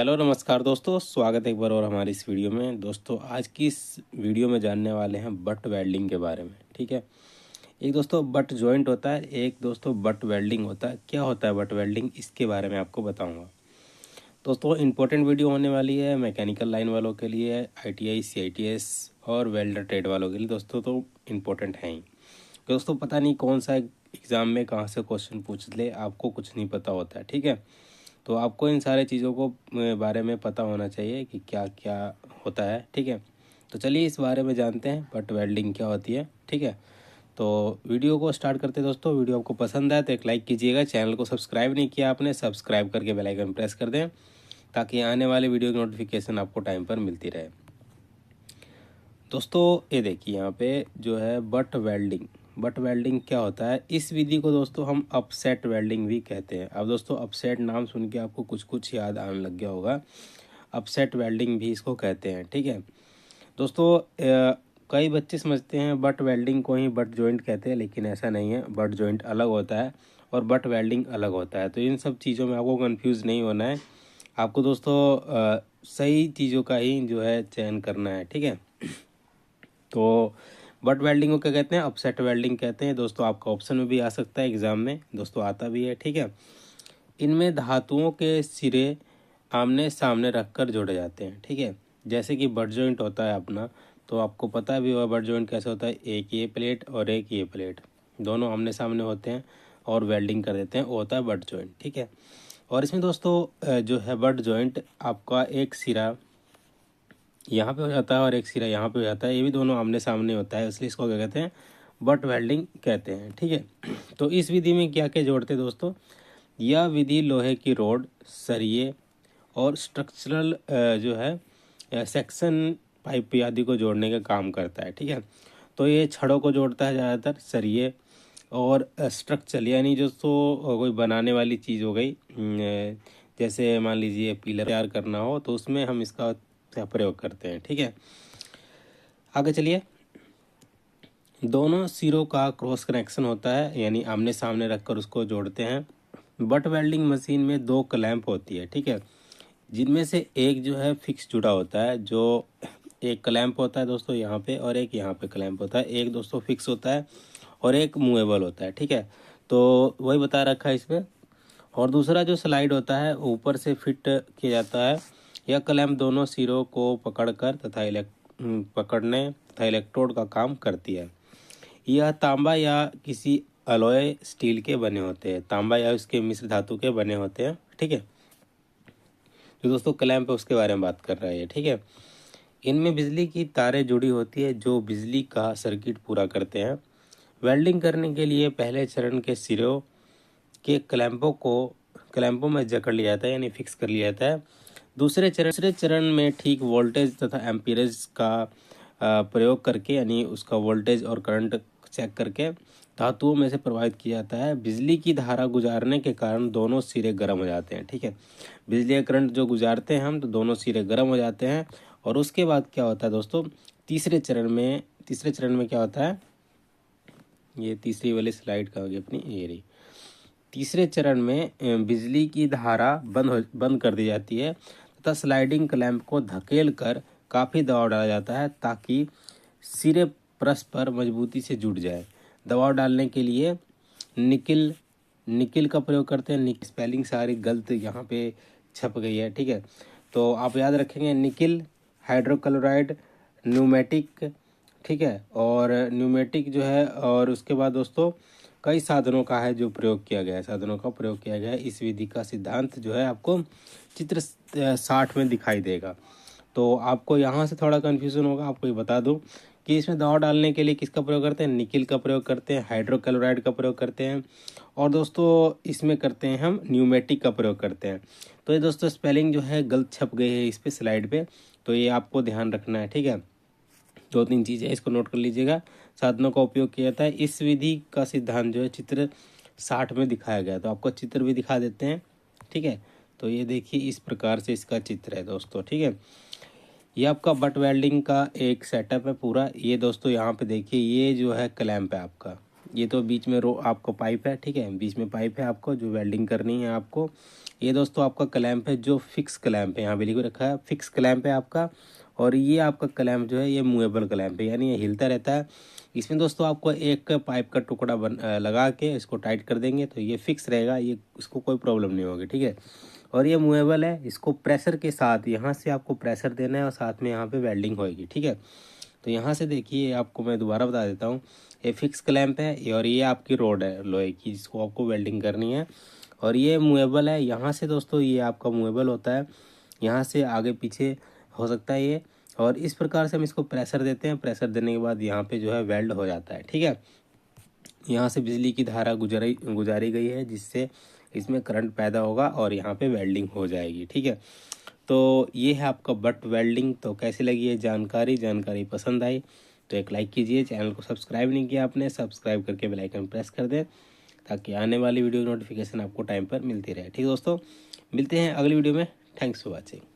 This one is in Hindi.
हेलो नमस्कार दोस्तों, स्वागत है एक बार और हमारी इस वीडियो में। दोस्तों आज की इस वीडियो में जानने वाले हैं बट वेल्डिंग के बारे में। ठीक है, एक दोस्तों बट जॉइंट होता है, एक दोस्तों बट वेल्डिंग होता है। क्या होता है बट वेल्डिंग, इसके बारे में आपको बताऊंगा। दोस्तों इंपॉर्टेंट वीडियो होने वाली है मैकेनिकल लाइन वालों के लिए, ITI CITS और वेल्डर ट्रेड वालों के लिए। दोस्तों तो इम्पोर्टेंट है ही। दोस्तों पता नहीं कौन सा एग्ज़ाम में कहाँ से क्वेश्चन पूछ ले, आपको कुछ नहीं पता होता है। ठीक है, तो आपको इन सारे चीज़ों को बारे में पता होना चाहिए कि क्या क्या होता है। ठीक है, तो चलिए इस बारे में जानते हैं बट वेल्डिंग क्या होती है। ठीक है, तो वीडियो को स्टार्ट करते हैं। दोस्तों वीडियो आपको पसंद आए तो एक लाइक कीजिएगा, चैनल को सब्सक्राइब नहीं किया आपने, सब्सक्राइब करके बेल आइकन प्रेस कर दें ताकि आने वाले वीडियो की नोटिफिकेशन आपको टाइम पर मिलती रहे। दोस्तों ये देखिए यहाँ पे जो है बट वेल्डिंग क्या होता है। इस विधि को दोस्तों हम अपसेट वेल्डिंग भी कहते हैं। अब दोस्तों अपसेट नाम सुन के आपको कुछ कुछ याद आने लग गया होगा, अपसेट वेल्डिंग भी इसको कहते हैं। ठीक है दोस्तों, कई बच्चे समझते हैं बट वेल्डिंग को ही बट जॉइंट कहते हैं, लेकिन ऐसा नहीं है। बट जॉइंट अलग होता है और बट वेल्डिंग अलग होता है। तो इन सब चीज़ों में आपको कंफ्यूज नहीं होना है। आपको दोस्तों सही चीज़ों का ही जो है चयन करना है। ठीक है, तो बट वेल्डिंग को क्या कहते हैं, अपसेट वेल्डिंग कहते हैं। दोस्तों आपका ऑप्शन में भी आ सकता है, एग्जाम में दोस्तों आता भी है। ठीक है, इनमें धातुओं के सिरे आमने सामने रखकर जोड़े जाते हैं। ठीक है, जैसे कि बट जॉइंट होता है अपना, तो आपको पता भी होगा बट जॉइंट कैसे होता है। एक ये प्लेट और एक ये प्लेट दोनों आमने सामने होते हैं और वेल्डिंग कर देते हैं, वो होता है बट जॉइंट। ठीक है, और इसमें दोस्तों जो है बट जॉइंट आपका एक सिरा यहाँ पे हो जाता है और एक सिरा यहाँ पे हो जाता है, ये भी दोनों आमने सामने होता है, इसलिए इसको क्या कहते हैं, बट वेल्डिंग कहते हैं। ठीक है, तो इस विधि में क्या क्या जोड़ते हैं दोस्तों, यह विधि लोहे की रोड, सरिये और स्ट्रक्चरल जो है सेक्शन पाइप आदि को जोड़ने का काम करता है। ठीक है, तो ये छड़ों को जोड़ता है ज़्यादातर, सरिये और स्ट्रक्चर यानी जो तो कोई बनाने वाली चीज़ हो गई, जैसे मान लीजिए पिलर तैयार करना हो तो उसमें हम इसका प्रयोग करते हैं। ठीक है, आगे चलिए। दोनों सिरों का क्रॉस कनेक्शन होता है, यानी आमने सामने रखकर उसको जोड़ते हैं। बट वेल्डिंग मशीन में दो क्लैंप होती है। ठीक है, जिनमें से एक जो है फिक्स जुड़ा होता है, जो एक क्लैंप होता है दोस्तों यहाँ पे और एक यहाँ पे क्लैंप होता है। एक दोस्तों फिक्स होता है और एक मूवेबल होता है। ठीक है, तो वही बता रखा है इसमें। और दूसरा जो स्लाइड होता है ऊपर से फिट किया जाता है। यह क्लैंप दोनों सिरों को पकड़कर पकड़ने तथा इलेक्ट्रोड का काम करती है। यह तांबा या किसी अलॉय स्टील के बने होते हैं, तांबा या उसके मिश्र धातु के बने होते हैं। ठीक है, जो दोस्तों क्लैंप है उसके बारे में बात कर रहा है ये। ठीक है, इनमें बिजली की तारें जुड़ी होती है जो बिजली का सर्किट पूरा करते हैं। वेल्डिंग करने के लिए पहले चरण के सिरों के क्लैंपों में जकड़ लिया जाता है, यानी फिक्स कर लिया जाता है। दूसरे चरण में ठीक वोल्टेज तथा एम्पीरेज का प्रयोग करके, यानी उसका वोल्टेज और करंट चेक करके धातुओं में से प्रवाहित किया जाता है। बिजली की धारा गुजारने के कारण दोनों सिरे गर्म हो जाते हैं। ठीक है, बिजली का करंट जो गुजारते हैं हम, तो दोनों सिरे गर्म हो जाते हैं। और उसके बाद क्या होता है दोस्तों, तीसरे चरण में क्या होता है, ये तीसरी वाली स्लाइड का होगी अपनी, ये रही। तीसरे चरण में बिजली की धारा बंद कर दी जाती है तथा स्लाइडिंग क्लैंप को धकेल कर काफ़ी दबाव डाला जाता है ताकि सिरे परस्पर मजबूती से जुड़ जाए। दबाव डालने के लिए निकिल का प्रयोग करते हैं। स्पेलिंग सारी गलत यहाँ पे छप गई है। ठीक है, तो आप याद रखेंगे निकिल, हाइड्रोक्लोराइड, न्यूमेटिक। ठीक है, और न्यूमेटिक जो है, और उसके बाद दोस्तों कई साधनों का है जो प्रयोग किया गया है, साधनों का प्रयोग किया गया है। इस विधि का सिद्धांत जो है आपको चित्र 60 में दिखाई देगा। तो आपको यहाँ से थोड़ा कन्फ्यूज़न होगा, आपको ये बता दूं कि इसमें दबाव डालने के लिए किसका प्रयोग करते हैं, निकिल का प्रयोग करते हैं, हाइड्रोक्लोराइड का प्रयोग करते हैं, और दोस्तों इसमें करते हैं हम न्यूमेटिक का प्रयोग करते हैं। तो ये दोस्तों स्पेलिंग जो है गलत छप गई है इस पर स्लाइड पे, तो ये आपको ध्यान रखना है। ठीक है, दो तीन चीज़ें इसको नोट कर लीजिएगा। साधनों का उपयोग किया जाता है। इस विधि का सिद्धांत जो है चित्र 60 में दिखाया गया, तो आपको चित्र भी दिखा देते हैं। ठीक है, तो ये देखिए इस प्रकार से इसका चित्र है दोस्तों। ठीक है, ये आपका बट वेल्डिंग का एक सेटअप है पूरा। ये दोस्तों यहाँ पे देखिए, ये जो है क्लैंप है आपका, ये तो बीच में रो आपको पाइप है, ठीक है, बीच में पाइप है आपको जो वेल्डिंग करनी है आपको। ये दोस्तों आपका क्लैंप है जो फिक्स क्लैंप है, यहाँ पे लिख रखा है फिक्स क्लैंप है आपका। और ये आपका क्लैंप जो है ये मूवेबल क्लैंप है, यानी ये हिलता रहता है। इसमें दोस्तों आपको एक पाइप का टुकड़ा लगा के इसको टाइट कर देंगे तो ये फिक्स रहेगा, ये इसको कोई प्रॉब्लम नहीं होगी, ठीक है। और ये मूवेबल है, इसको प्रेशर के साथ यहाँ से आपको प्रेशर देना है और साथ में यहाँ पे वेल्डिंग होएगी, ठीक है। तो यहाँ से देखिए आपको मैं दोबारा बता देता हूँ, ये फिक्स क्लैंप है और ये आपकी रोड है लोहे की जिसको आपको वेल्डिंग करनी है। और ये मूवेबल है, यहाँ से दोस्तों ये आपका मूवेबल होता है, यहाँ से आगे पीछे हो सकता है ये। और इस प्रकार से हम इसको प्रेशर देते हैं, प्रेशर देने के बाद यहाँ पे जो है वेल्ड हो जाता है, ठीक है। यहाँ से बिजली की धारा गुजारी गई है जिससे इसमें करंट पैदा होगा और यहाँ पे वेल्डिंग हो जाएगी, ठीक है। तो ये है आपका बट वेल्डिंग। तो कैसी लगी है जानकारी पसंद आई तो एक लाइक कीजिए। चैनल को सब्सक्राइब नहीं किया आपने, सब्सक्राइब करके बेल आइकन प्रेस कर दें ताकि आने वाली वीडियो नोटिफिकेशन आपको टाइम पर मिलती रहे, ठीक है दोस्तों। मिलते हैं अगली वीडियो में। Thanks for watching.